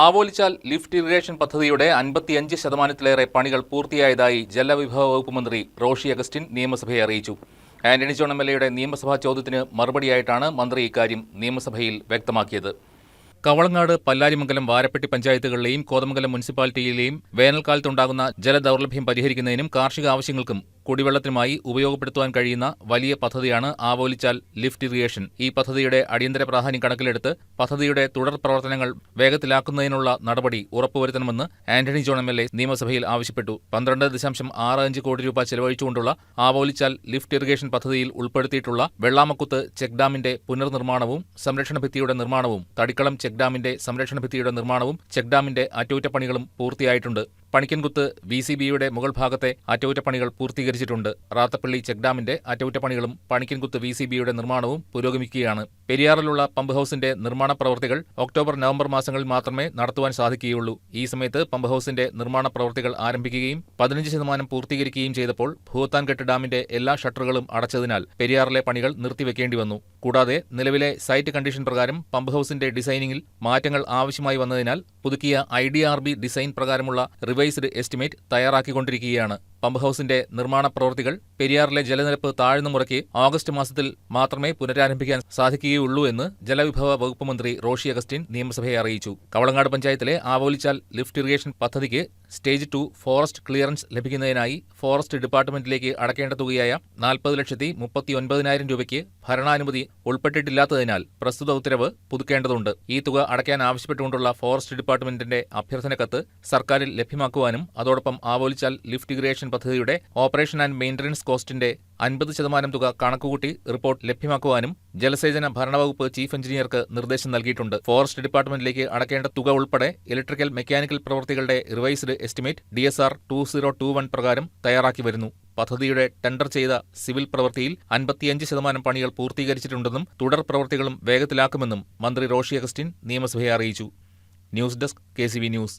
Avolichal lift irrigation പദ്ധതിയുടെ 55% പണികൾ പൂർത്തിയായതായി ജലവിഭവ വകുപ്പ് മന്ത്രി റോഷി അഗസ്റ്റിൻ നിയമസഭയെ അറിയിച്ചു. ആന്റണി ജോൺ എം.എൽ.എയുടെ നിയമസഭാ ചോദ്യത്തിന് മറുപടിയായിട്ടാണ് മന്ത്രി ഇക്കാര്യം നിയമസഭയിൽ വ്യക്തമാക്കിയത്. കവളങ്ങാട്, പല്ലാരിമംഗലം, വാരപ്പെട്ടി പഞ്ചായത്തുകളിലെയും കോതമംഗലം മുനിസിപ്പാലിറ്റിയിലെയും വേനൽക്കാലത്തുണ്ടാകുന്ന ജലദൗർലഭ്യം പരിഹരിക്കുന്നതിനും കാർഷിക ആവശ്യങ്ങൾക്കും കുടിവെള്ളത്തിനുമായി ഉപയോഗപ്പെടുത്തുവാൻ കഴിയുന്ന വലിയ പദ്ധതിയാണ് ആവോലിച്ചാൽ ലിഫ്റ്റ് ഇറിഗേഷൻ. ഈ പദ്ധതിയുടെ അടിയന്തര പ്രാധാന്യം കണക്കിലെടുത്ത് പദ്ധതിയുടെ തുടർ പ്രവർത്തനങ്ങൾ വേഗത്തിലാക്കുന്നതിനുള്ള നടപടി ഉറപ്പുവരുത്തണമെന്ന് ആന്റണി ജോൺ എം.എൽ.എ നിയമസഭയിൽ ആവശ്യപ്പെട്ടു. 12.65 കോടി രൂപ ചെലവഴിച്ചുകൊണ്ടുള്ള ആവോലിച്ചാൽ ലിഫ്റ്റ് ഇറിഗേഷൻ പദ്ധതിയിൽ ഉൾപ്പെടുത്തിയിട്ടുള്ള വെള്ളാമക്കുത്ത് ചെക്ക് ഡാമിന്റെ പുനർനിർമ്മാണവും സംരക്ഷണ ഭിത്തിയുടെ നിർമ്മാണവും, തടിക്കളം ചെക്ക് ഡാമിന്റെ സംരക്ഷണ ഭിത്തിയുടെ നിർമ്മാണവും ചെക്ക് ഡാമിന്റെ അറ്റകുറ്റപ്പണികളും പൂർത്തിയായിട്ടുണ്ട്. പണിക്കൻകുത്ത് VCBയുടെ മുകൾ ഭാഗത്തെ അറ്റകുറ്റപ്പണികൾ പൂർത്തീകരിച്ചിട്ടുണ്ട്. റാത്തപ്പള്ളി ചെക്ക് ഡാമിന്റെ അറ്റകുറ്റപ്പണികളും പണിക്കൻകുത്ത് VCBയുടെ നിർമ്മാണവും പുരോഗമിക്കുകയാണ്. പെരിയാറിലുള്ള പമ്പ് ഹൌസിന്റെ നിർമ്മാണ പ്രവൃത്തികൾ ഒക്ടോബർ-നവംബർ മാസങ്ങളിൽ മാത്രമേ നടത്തുവാൻ സാധിക്കുകയുള്ളൂ. ഈ സമയത്ത് പമ്പ് ഹൌസിന്റെ നിർമ്മാണ പ്രവൃത്തികൾ ആരംഭിക്കുകയും 15% പൂർത്തീകരിക്കുകയും ചെയ്തപ്പോൾ ഭൂത്താൻകെട്ട് ഡാമിന്റെ എല്ലാ ഷട്ടറുകളും അടച്ചതിനാൽ പെരിയാറിലെ പണികൾ നിർത്തിവെക്കേണ്ടി വന്നു. കൂടാതെ നിലവിലെ സൈറ്റ് കണ്ടീഷൻ പ്രകാരം പമ്പ് ഹൌസിന്റെ ഡിസൈനിങ്ങിൽ മാറ്റങ്ങൾ ആവശ്യമായി വന്നതിനാൽ പുതുക്കിയ IDRB ഡിസൈൻ പ്രകാരമുള്ള റിവൈസ്ഡ് എസ്റ്റിമേറ്റ് തയ്യാറാക്കിക്കൊണ്ടിരിക്കുകയാണ്. പമ്പ് ഹൌസിന്റെ നിർമ്മാണ പ്രവൃത്തികൾ പെരിയാറിലെ ജലനിരപ്പ് താഴ്ന്ന മുറയ്ക്ക് ഓഗസ്റ്റ് മാസത്തിൽ മാത്രമേ പുനരാരംഭിക്കാൻ സാധിക്കുകയുള്ളൂ എന്ന് ജലവിഭവ വകുപ്പ് മന്ത്രി റോഷി അഗസ്റ്റിൻ നിയമസഭയെ അറിയിച്ചു. കവളങ്ങാട് പഞ്ചായത്തിലെ ആവോലിച്ചാൽ ലിഫ്റ്റ് ഇറിഗേഷൻ പദ്ധതിക്ക് സ്റ്റേജ് 2 ഫോറസ്റ്റ് ക്ലിയറൻസ് ലഭിക്കുന്നതിനായി ഫോറസ്റ്റ് ഡിപ്പാർട്ട്മെന്റിലേക്ക് അടക്കേണ്ട തുകയായ 40,39,000 രൂപയ്ക്ക് ഭരണാനുമതി ഉൾപ്പെട്ടിട്ടില്ലാത്തതിനാൽ പ്രസ്തുത ഉത്തരവ് പുതുക്കേണ്ടതുണ്ട്. ഈ തുക അടയ്ക്കാൻ ആവശ്യപ്പെട്ടുകൊണ്ടുള്ള ഫോറസ്റ്റ് ഡിപ്പാർട്ട്മെന്റിന്റെ അഭ്യർത്ഥന കത്ത് സർക്കാരിൽ ലഭ്യമാക്കുവാനും അതോടൊപ്പം ആവോലിച്ചാൽ ലിഫ്റ്റ് ഇറിഗേഷൻ പദ്ധതിയുടെ ഓപ്പറേഷൻ ആൻഡ് മെയിന്റനൻസ് കോസ്റ്റിന്റെ 50% തുക കണക്കുകൂട്ടി റിപ്പോർട്ട് ലഭ്യമാക്കുവാനും ജലസേചന ഭരണവകുപ്പ് ചീഫ് എഞ്ചിനീയർക്ക് നിർദ്ദേശം നൽകിയിട്ടുണ്ട്. ഫോറസ്റ്റ് ഡിപ്പാർട്ട്മെന്റിലേക്ക് അടക്കേണ്ട തുക ഉൾപ്പെടെ ഇലക്ട്രിക്കൽ മെക്കാനിക്കൽ പ്രവൃത്തികളുടെ റിവൈസ്ഡ് എസ്റ്റിമേറ്റ് DSR 2021 പ്രകാരം തയ്യാറാക്കി വരുന്നു. പദ്ധതിയുടെ ടെൻഡർ ചെയ്ത സിവിൽ പ്രവൃത്തിയിൽ 55% പണികൾ പൂർത്തീകരിച്ചിട്ടുണ്ടെന്നും തുടർ പ്രവൃത്തികളും വേഗത്തിലാക്കുമെന്നും മന്ത്രി റോഷി അഗസ്റ്റിൻ നിയമസഭയെ അറിയിച്ചു. News desk KCV news.